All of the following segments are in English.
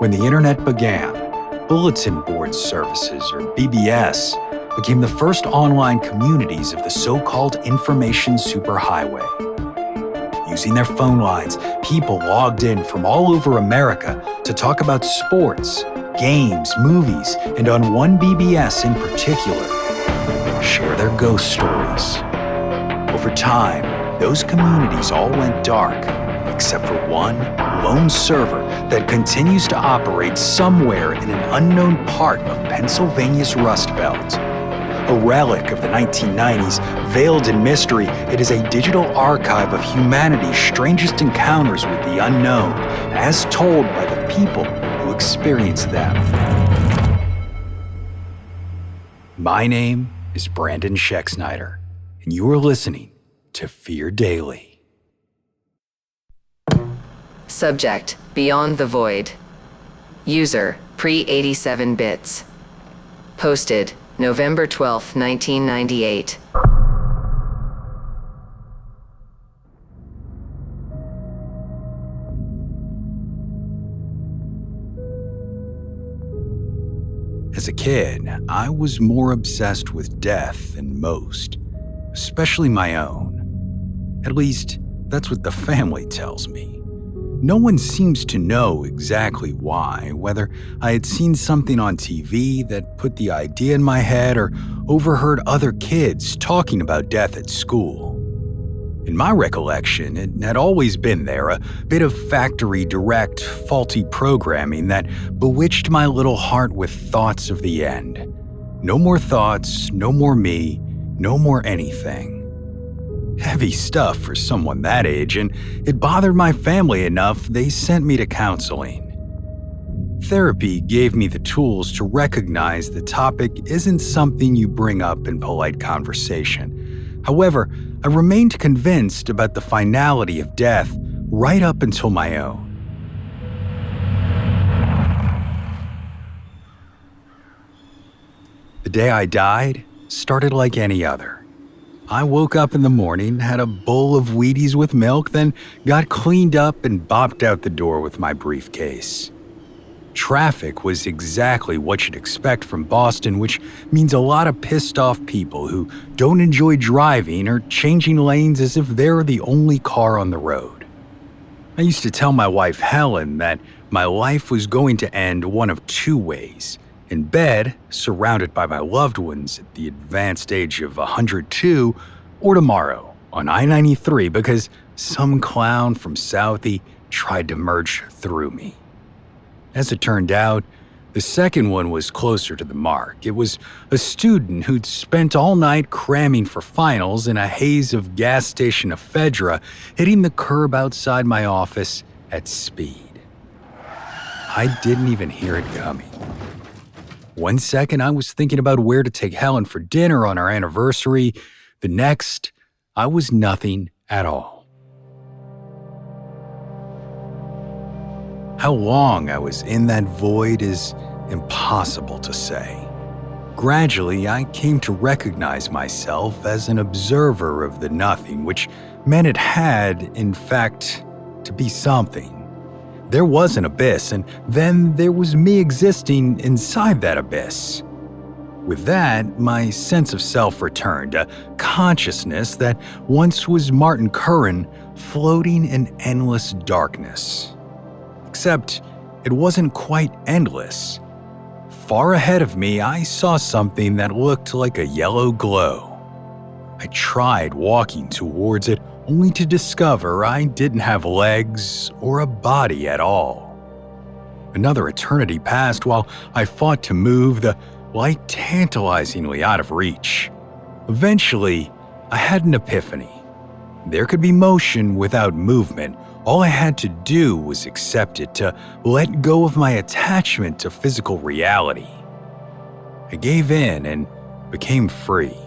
When the internet began, bulletin board services, or BBS, became the first online communities of the so-called information superhighway. Using their phone lines, people logged in from all over America to talk about sports, games, movies, and on one BBS in particular, share their ghost stories. Over time, those communities all went dark, except for one lone server that continues to operate somewhere in an unknown part of Pennsylvania's Rust Belt. A relic of the 1990s, veiled in mystery, it is a digital archive of humanity's strangest encounters with the unknown, as told by the people who experienced them. My name is Brandon Schexnayder, and you are listening to Fear Daily. Subject: Beyond the Void. User: pre-87 bits. Posted November 12, 1998. As a kid, I was more obsessed with death than most, especially my own. At least, that's what the family tells me. No one seems to know exactly why, whether I had seen something on TV that put the idea in my head or overheard other kids talking about death at school. In my recollection, it had always been there, a bit of factory direct, faulty programming that bewitched my little heart with thoughts of the end. No more thoughts, no more me, no more anything. Heavy stuff for someone that age, and it bothered my family enough they sent me to counseling. Therapy gave me the tools to recognize the topic isn't something you bring up in polite conversation. However, I remained convinced about the finality of death right up until my own. The day I died started like any other. I woke up in the morning, had a bowl of Wheaties with milk, then got cleaned up and bopped out the door with my briefcase. Traffic was exactly what you'd expect from Boston, which means a lot of pissed off people who don't enjoy driving or changing lanes as if they're the only car on the road. I used to tell my wife Helen that my life was going to end one of two ways: in bed, surrounded by my loved ones at the advanced age of 102, or tomorrow on I-93 because some clown from Southie tried to merge through me. As it turned out, the second one was closer to the mark. It was a student who'd spent all night cramming for finals in a haze of gas station ephedra, hitting the curb outside my office at speed. I didn't even hear it coming. One second, I was thinking about where to take Helen for dinner on our anniversary. The next, I was nothing at all. How long I was in that void is impossible to say. Gradually, I came to recognize myself as an observer of the nothing, which meant it had, in fact, to be something. There was an abyss, and then there was me existing inside that abyss. With that, my sense of self returned, a consciousness that once was Martin Curran floating in endless darkness. Except it wasn't quite endless. Far ahead of me, I saw something that looked like a yellow glow. I tried walking towards it, only to discover I didn't have legs or a body at all. Another eternity passed while I fought to move, the light tantalizingly out of reach. Eventually, I had an epiphany. There could be motion without movement. All I had to do was accept it, to let go of my attachment to physical reality. I gave in and became free.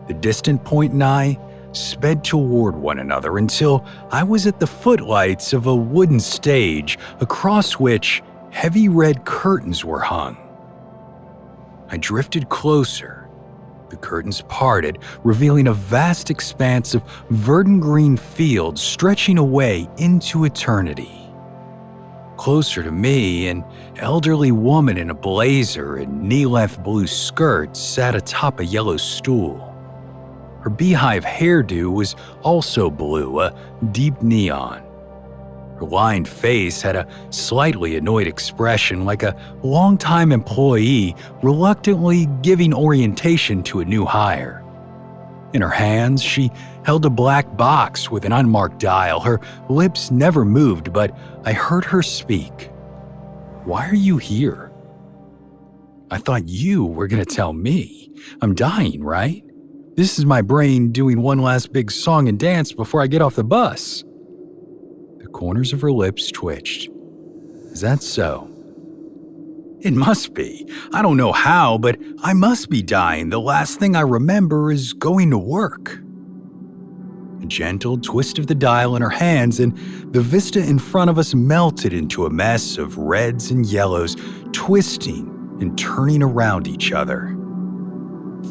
The distant point and I sped toward one another until I was at the footlights of a wooden stage across which heavy red curtains were hung. I drifted closer. The curtains parted, revealing a vast expanse of verdant green fields stretching away into eternity. Closer to me, an elderly woman in a blazer and knee-length blue skirt sat atop a yellow stool. Her beehive hairdo was also blue, a deep neon. Her lined face had a slightly annoyed expression, like a longtime employee reluctantly giving orientation to a new hire. In her hands, she held a black box with an unmarked dial. Her lips never moved, but I heard her speak. "Why are you here?" "I thought you were going to tell me. I'm dying, right? This is my brain doing one last big song and dance before I get off the bus." The corners of her lips twitched. "Is that so?" "It must be. I don't know how, but I must be dying. The last thing I remember is going to work." A gentle twist of the dial in her hands, and the vista in front of us melted into a mess of reds and yellows, twisting and turning around each other.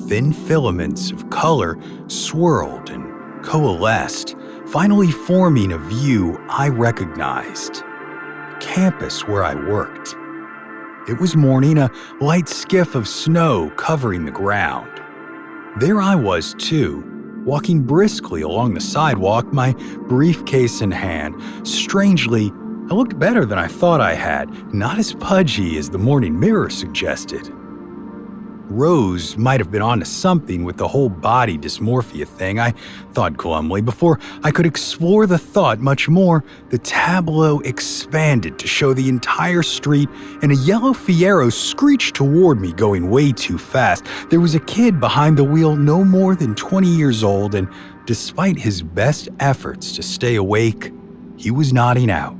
Thin filaments of color swirled and coalesced, finally forming a view I recognized. The campus where I worked. It was morning, a light skiff of snow covering the ground. There I was, too, walking briskly along the sidewalk, my briefcase in hand. Strangely, I looked better than I thought I had, not as pudgy as the morning mirror suggested. Rose might have been onto something with the whole body dysmorphia thing, I thought glumly. Before I could explore the thought much more, the tableau expanded to show the entire street, and a yellow Fiero screeched toward me going way too fast. There was a kid behind the wheel no more than 20 years old, and despite his best efforts to stay awake, he was nodding out.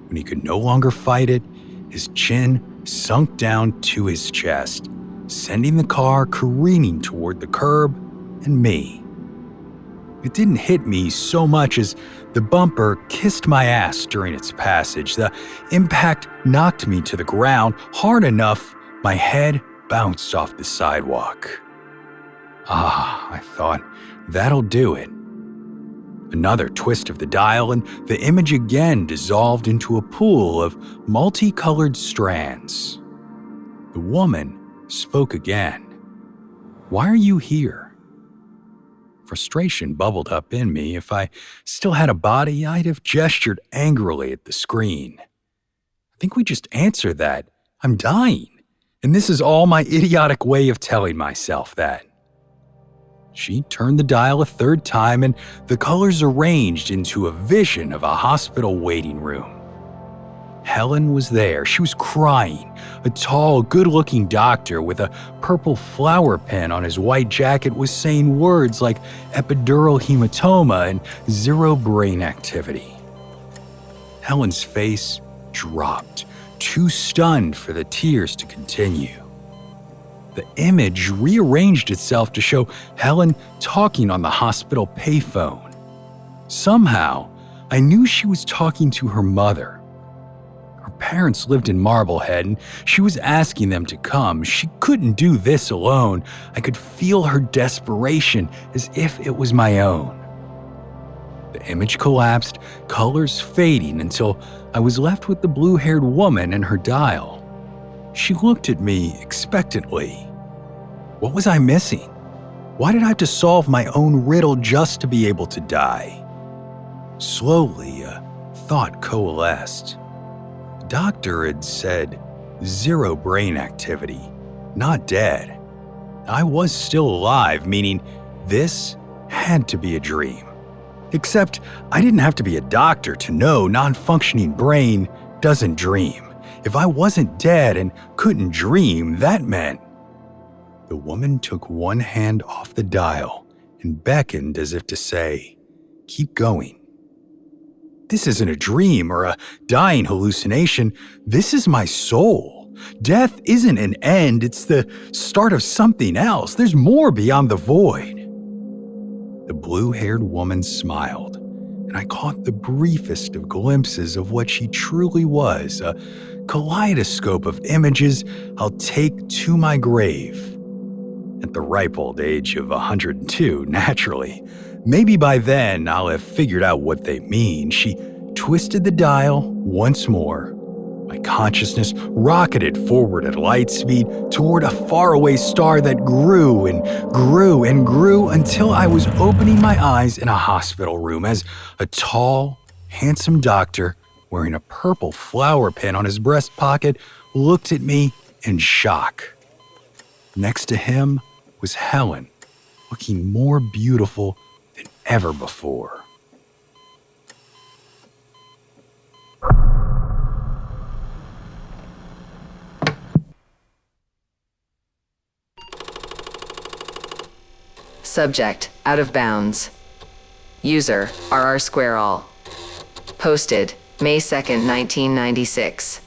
When he could no longer fight it, his chin sunk down to his chest, sending the car careening toward the curb and me. It didn't hit me so much as the bumper kissed my ass during its passage. The impact knocked me to the ground hard enough my head bounced off the sidewalk. "Ah," I thought, "that'll do it." Another twist of the dial, and the image again dissolved into a pool of multicolored strands. The woman spoke again. "Why are you here?" Frustration bubbled up in me. If I still had a body, I'd have gestured angrily at the screen. I think we just answered that. I'm dying, and this is all my idiotic way of telling myself that. She turned the dial a third time, and the colors arranged into a vision of a hospital waiting room. Helen was there. She was crying. A tall, good-looking doctor with a purple flower pin on his white jacket was saying words like epidural hematoma and zero brain activity. Helen's face dropped, too stunned for the tears to continue. The image rearranged itself to show Helen talking on the hospital payphone. Somehow, I knew she was talking to her mother. Her parents lived in Marblehead, and she was asking them to come. She couldn't do this alone. I could feel her desperation as if it was my own. The image collapsed, colors fading until I was left with the blue-haired woman and her dial. She looked at me expectantly. What was I missing? Why did I have to solve my own riddle just to be able to die? Slowly, a thought coalesced. The doctor had said zero brain activity, not dead. I was still alive, meaning this had to be a dream. Except I didn't have to be a doctor to know non-functioning brain doesn't dream. If I wasn't dead and couldn't dream, that meant... The woman took one hand off the dial and beckoned as if to say, "Keep going." This isn't a dream or a dying hallucination. This is my soul. Death isn't an end. It's the start of something else. There's more beyond the void. The blue-haired woman smiled, and I caught the briefest of glimpses of what she truly was, a kaleidoscope of images I'll take to my grave. At the ripe old age of 102, naturally. Maybe by then I'll have figured out what they mean. She twisted the dial once more. My consciousness rocketed forward at light speed toward a faraway star that grew and grew and grew until I was opening my eyes in a hospital room as a tall, handsome doctor wearing a purple flower pin on his breast pocket looked at me in shock. Next to him was Helen, looking more beautiful than ever before. Subject, out of bounds. User, RR Square All. Posted, May 2nd, 1996.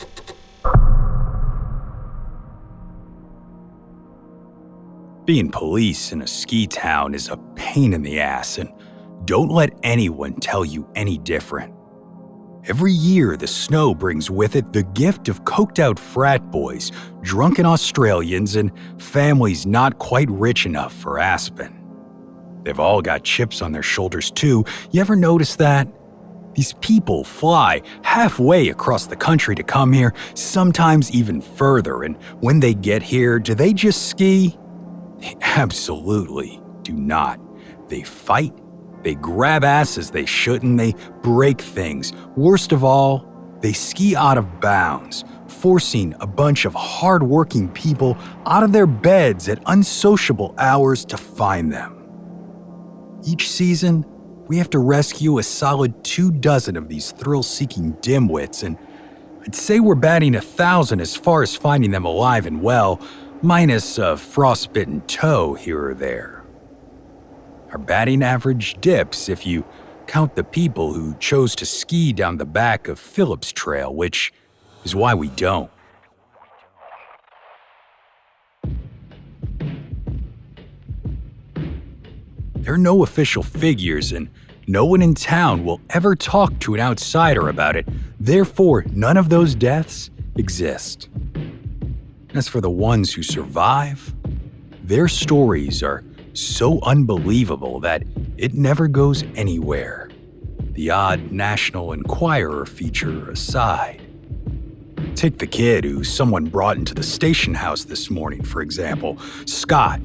Being police in a ski town is a pain in the ass, and don't let anyone tell you any different. Every year, the snow brings with it the gift of coked-out frat boys, drunken Australians, and families not quite rich enough for Aspen. They've all got chips on their shoulders too. You ever notice that? These people fly halfway across the country to come here, sometimes even further, and when they get here, do they just ski? They absolutely do not. They fight, they grab asses they shouldn't, they break things. Worst of all, they ski out of bounds, forcing a bunch of hard-working people out of their beds at unsociable hours to find them. Each season, we have to rescue a solid 24 of these thrill-seeking dimwits, and I'd say we're batting 1,000 as far as finding them alive and well, minus a frostbitten toe here or there. Our batting average dips if you count the people who chose to ski down the back of Phillips Trail, which is why we don't. There are no official figures, and no one in town will ever talk to an outsider about it. Therefore, none of those deaths exist. As for the ones who survive, their stories are so unbelievable that it never goes anywhere, the odd National Enquirer feature aside. Take the kid who someone brought into the station house this morning, for example, Scott.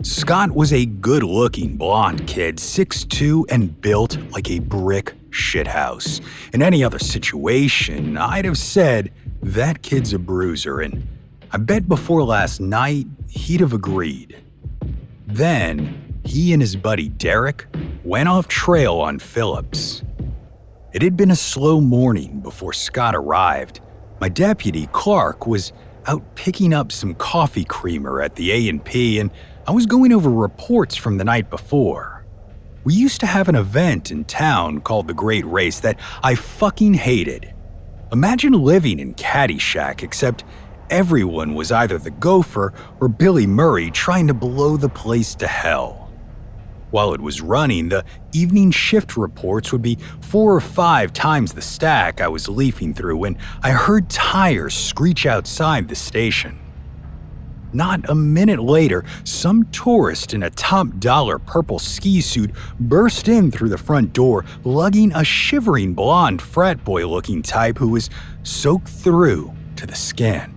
Scott was a good-looking blonde kid, 6'2", and built like a brick shithouse. In any other situation, I'd have said, that kid's a bruiser, and I bet before last night, he'd have agreed. Then, he and his buddy Derek went off trail on Phillips. It had been a slow morning before Scott arrived. My deputy, Clark, was out picking up some coffee creamer at the A&P, and I was going over reports from the night before. We used to have an event in town called the Great Race that I fucking hated. Imagine living in Caddyshack, except everyone was either the Gopher or Billy Murray trying to blow the place to hell. While it was running, the evening shift reports would be 4 or 5 times the stack I was leafing through when I heard tires screech outside the station. Not a minute later, some tourist in a top-dollar purple ski suit burst in through the front door, lugging a shivering blonde frat boy-looking type who was soaked through to the skin.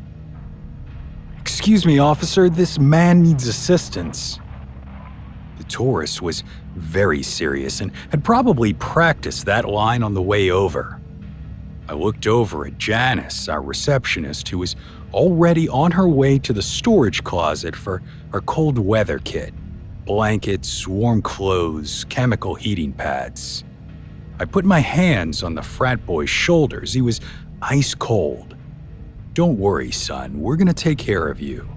"Excuse me, officer, this man needs assistance." The tourist was very serious and had probably practiced that line on the way over. I looked over at Janice, our receptionist, who was already on her way to the storage closet for our cold weather kit: blankets, warm clothes, chemical heating pads. I put my hands on the frat boy's shoulders. He was ice cold. "Don't worry, son, we're gonna take care of you."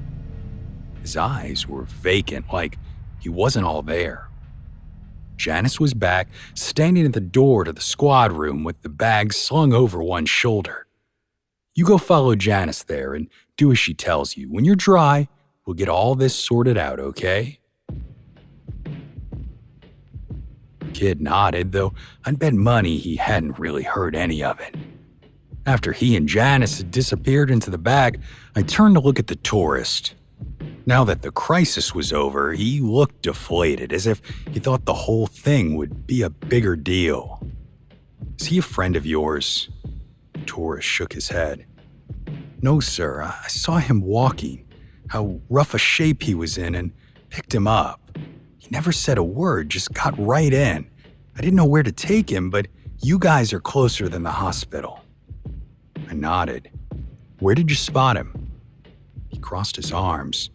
His eyes were vacant, like he wasn't all there. Janice was back, standing at the door to the squad room with the bag slung over one shoulder. "You go follow Janice there and do as she tells you. When you're dry, we'll get all this sorted out, okay?" The kid nodded, though I'd bet money he hadn't really heard any of it. After he and Janice had disappeared into the back, I turned to look at the tourist. Now that the crisis was over, he looked deflated, as if he thought the whole thing would be a bigger deal. Is he a friend of yours? The tourist shook his head. No, sir. I saw him walking, how rough a shape he was in, and picked him up. He never said a word, just got right in. I didn't know where to take him, but you guys are closer than the hospital. I nodded. Where did you spot him? He crossed his arms.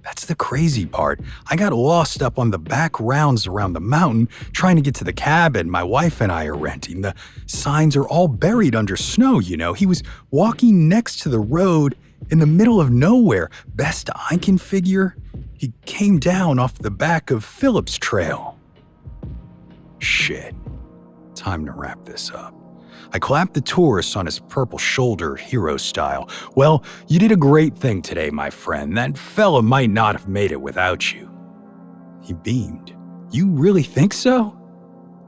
That's the crazy part. I got lost up on the back rounds around the mountain trying to get to the cabin my wife and I are renting. The signs are all buried under snow, you know. He was walking next to the road in the middle of nowhere. Best I can figure, he came down off the back of Phillips Trail. Shit. Time to wrap this up. I clapped the tourist on his purple shoulder, hero style. Well, you did a great thing today, my friend. That fella might not have made it without you. He beamed. You really think so?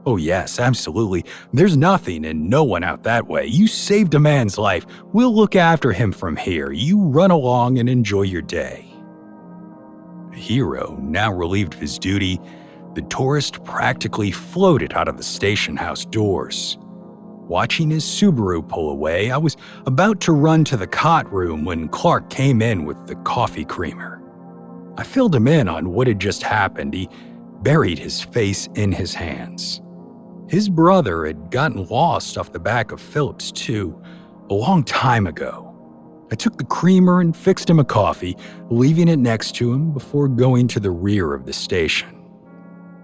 Oh yes, absolutely. There's nothing and no one out that way. You saved a man's life. We'll look after him from here. You run along and enjoy your day. A hero, now relieved of his duty, the tourist practically floated out of the station house doors. Watching his Subaru pull away, I was about to run to the cot room when Clark came in with the coffee creamer. I filled him in on what had just happened. He buried his face in his hands. His brother had gotten lost off the back of Phillips, too, a long time ago. I took the creamer and fixed him a coffee, leaving it next to him before going to the rear of the station.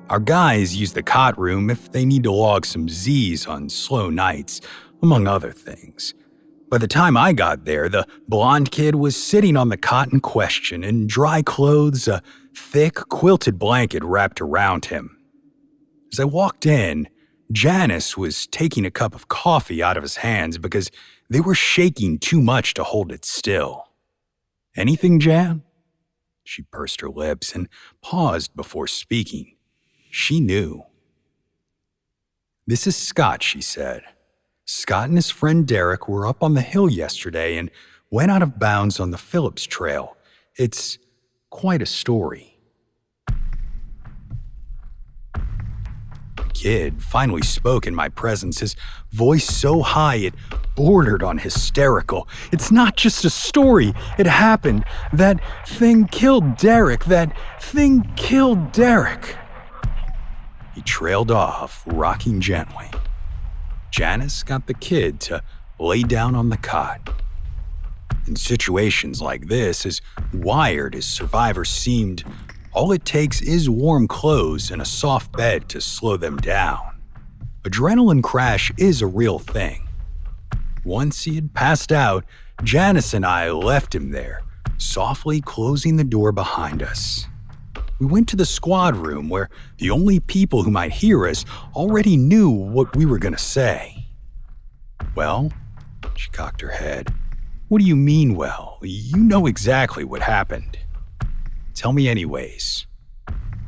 Our guys use the cot room if they need to log some Z's on slow nights, among other things. By the time I got there, the blonde kid was sitting on the cot in question in dry clothes, a thick quilted blanket wrapped around him. As I walked in, Janice was taking a cup of coffee out of his hands because they were shaking too much to hold it still. Anything, Jan? She pursed her lips and paused before speaking. She knew. This is Scott, she said. Scott and his friend Derek were up on the hill yesterday and went out of bounds on the Phillips Trail. It's quite a story. The kid finally spoke in my presence, his voice so high it bordered on hysterical. It's not just a story. It happened. That thing killed Derek. That thing killed Derek. He trailed off, rocking gently. Janice got the kid to lay down on the cot. In situations like this, as wired as survivors seemed, all it takes is warm clothes and a soft bed to slow them down. Adrenaline crash is a real thing. Once he had passed out, Janice and I left him there, softly closing the door behind us. We went to the squad room where the only people who might hear us already knew what we were going to say. Well, she cocked her head. What do you mean, well? You know exactly what happened. Tell me anyways.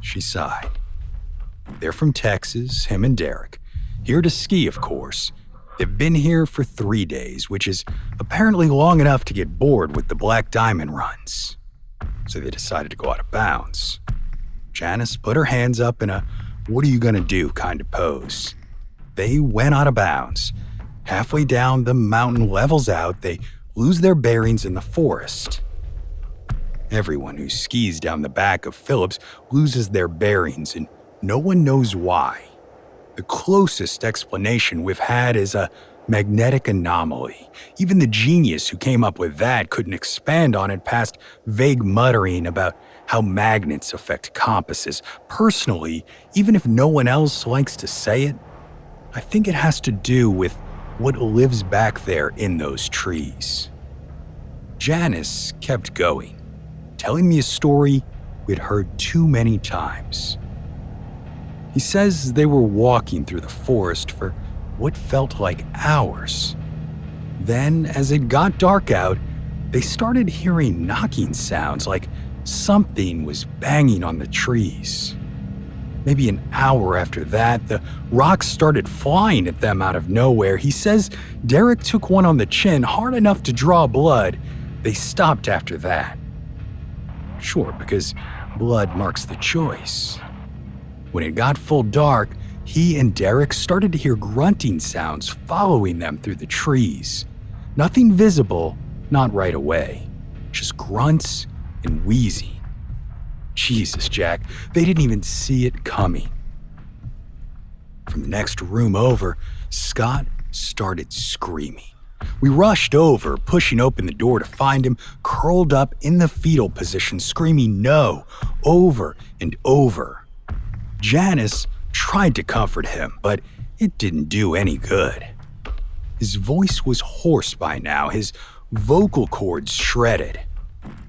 She sighed. They're from Texas, him and Derek. Here to ski, of course. They've been here for 3 days, which is apparently long enough to get bored with the Black Diamond runs. So they decided to go out of bounds. Janice put her hands up in a what are you gonna do kind of pose. They went out of bounds. Halfway down, the mountain levels out. They lose their bearings in the forest. Everyone who skis down the back of Phillips loses their bearings, and no one knows why. The closest explanation we've had is a magnetic anomaly. Even the genius who came up with that couldn't expand on it past vague muttering about how magnets affect compasses. Personally, even if no one else likes to say it, I think it has to do with what lives back there in those trees. Janice kept going, telling me a story we'd heard too many times. He says they were walking through the forest for what felt like hours. Then, as it got dark out, they started hearing knocking sounds like something was banging on the trees. Maybe an hour after that, the rocks started flying at them out of nowhere. He says Derek took one on the chin hard enough to draw blood. They stopped after that. Sure, because blood marks the choice. When it got full dark, He and Derek started to hear grunting sounds following them through the trees. Nothing visible, not right away. Just grunts and wheezing. Jesus, Jack, they didn't even see it coming. From the next room over, Scott started screaming. We rushed over, pushing open the door to find him curled up in the fetal position, screaming no, over and over. Janice tried to comfort him, but it didn't do any good. His voice was hoarse by now, his vocal cords shredded.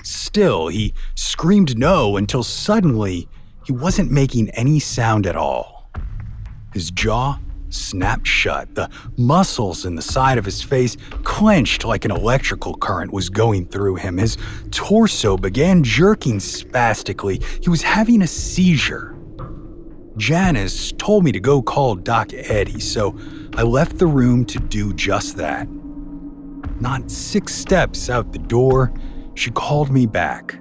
Still, he screamed no until suddenly he wasn't making any sound at all. His jaw snapped shut, the muscles in the side of his face clenched like an electrical current was going through him. His torso began jerking spastically. He was having a seizure. Janice told me to go call Doc Eddie, so I left the room to do just that. Not 6 steps out the door, she called me back.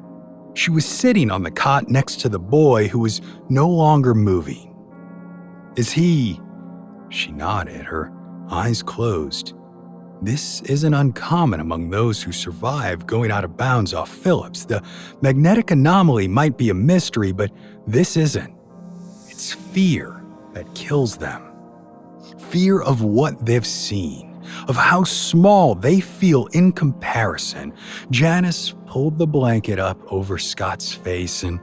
She was sitting on the cot next to the boy who was no longer moving. Is he? She nodded, her eyes closed. This isn't uncommon among those who survive going out of bounds off Phillips. The magnetic anomaly might be a mystery, but this isn't. It's fear that kills them. Fear of what they've seen, of how small they feel in comparison. Janice pulled the blanket up over Scott's face and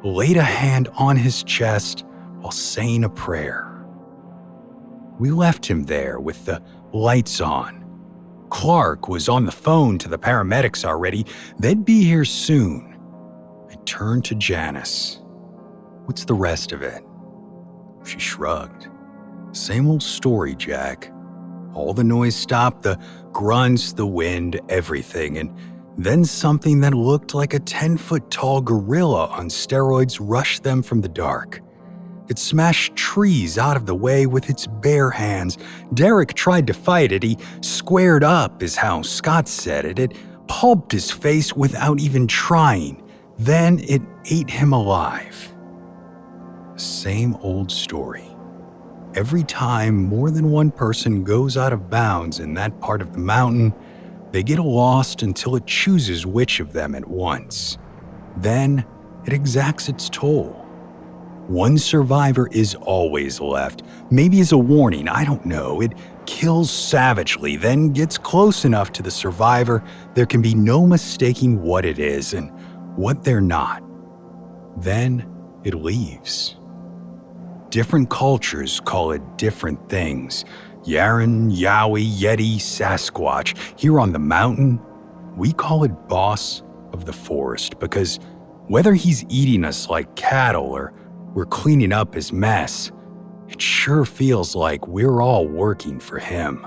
laid a hand on his chest while saying a prayer. We left him there with the lights on. Clark was on the phone to the paramedics already. They'd be here soon. I turned to Janice. What's the rest of it? She shrugged. Same old story, Jack. All the noise stopped, the grunts, the wind, everything, and then something that looked like a 10-foot-tall gorilla on steroids rushed them from the dark. It smashed trees out of the way with its bare hands. Derek tried to fight it. He squared up, is how Scott said it. It pulped his face without even trying. Then it ate him alive. The same old story. Every time more than one person goes out of bounds in that part of the mountain, they get lost until it chooses which of them at once. Then it exacts its toll. One survivor is always left, maybe as a warning, I don't know. It kills savagely, then gets close enough to the survivor there can be no mistaking what it is and what they're not. Then it leaves. Different cultures call it different things. Yaren, Yowie, Yeti, Sasquatch. Here on the mountain, we call it boss of the forest because whether he's eating us like cattle or we're cleaning up his mess, it sure feels like we're all working for him.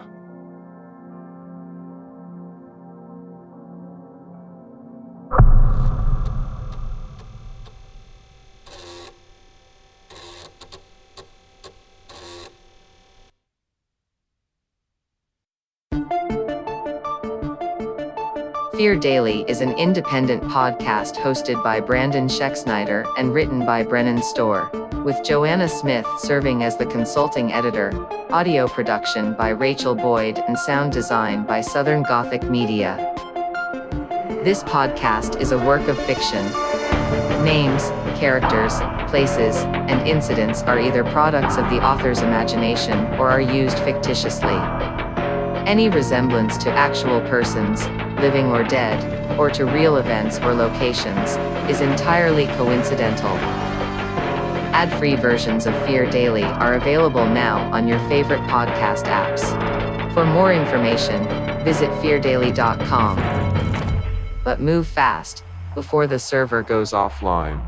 Fear Daily is an independent podcast hosted by Brandon Schexnayder and written by Brennan Storr, with Joanna Smith serving as the consulting editor, audio production by Rachel Boyd and sound design by Southern Gothic Media. This podcast is a work of fiction. Names, characters, places, and incidents are either products of the author's imagination or are used fictitiously. Any resemblance to actual persons, living or dead, or to real events or locations, is entirely coincidental. Ad-free versions of Fear Daily are available now on your favorite podcast apps. For more information, visit feardaily.com. But move fast, before the server goes offline.